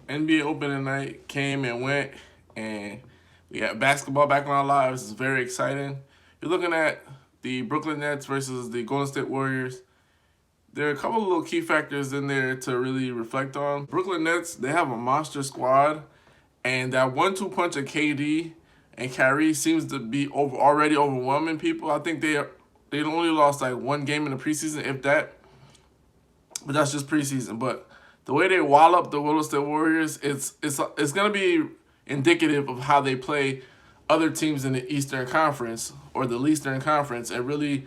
NBA opening night came and went, and we got basketball back in our lives. It's very exciting. You're looking at the Brooklyn Nets versus the Golden State Warriors. There are a couple of little key factors in there to really reflect on. Brooklyn Nets, they have a monster squad, and that 1-2 punch of KD and Kyrie seems to be already overwhelming people. I think they only lost like one game in the preseason, if that. But that's just preseason. But the way they wallop the Golden State Warriors, it's gonna be indicative of how they play other teams in the Eastern Conference or the Eastern Conference and really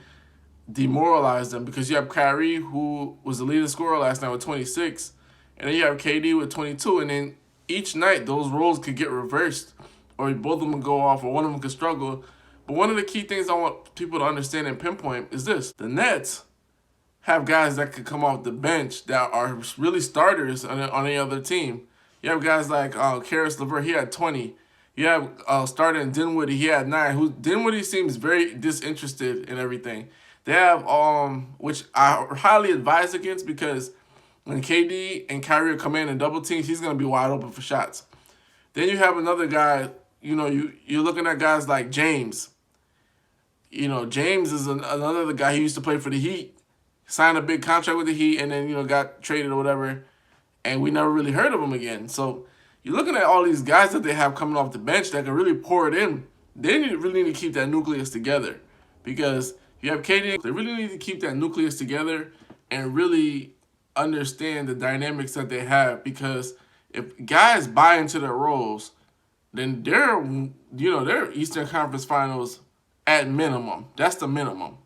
demoralize them, because you have Kyrie, who was the leading scorer last night with 26, and then you have KD with 22, and then each night those roles could get reversed, or both of them could go off, or one of them could struggle. But one of the key things I want people to understand and pinpoint is this: the Nets have guys that could come off the bench that are really starters on any other team. You have guys like Karis LeVert, he had 20. You have starting Dinwiddie, he had 9. Dinwiddie seems very disinterested in everything. They have which I highly advise against, because when KD and Kyrie come in and double teams, he's gonna be wide open for shots. Then you have another guy. You're looking at guys like James. James is another guy. He used to play for the Heat, signed a big contract with the Heat, and then got traded or whatever, and we never really heard of him again. So you're looking at all these guys that they have coming off the bench that can really pour it in. They really need to keep that nucleus together, because you have KD. They really need to keep that nucleus together and really understand the dynamics that they have, because if guys buy into their roles, then they're Eastern Conference Finals at minimum. That's the minimum,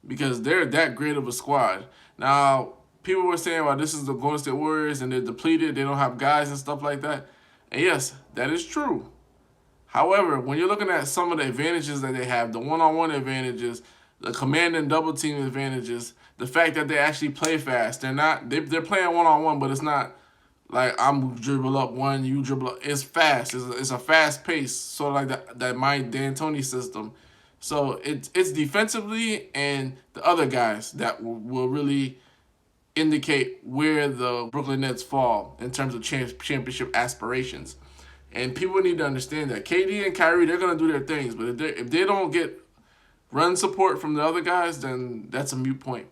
because they're that great of a squad. Now, people were saying, well, this is the Golden State Warriors and they're depleted, they don't have guys and stuff like that. And yes, that is true. However, when you're looking at some of the advantages that they have, the one-on-one advantages, the command and double team advantages, the fact that they actually play fast. They're playing one-on-one, but it's not like I'm dribble up one, you dribble up. It's fast. It's a fast pace, sort of like that Mike D'Antoni system. So it's defensively and the other guys that will really indicate where the Brooklyn Nets fall in terms of championship aspirations. And people need to understand that KD and Kyrie, they're going to do their things. But if they don't get run support from the other guys, then that's a moot point.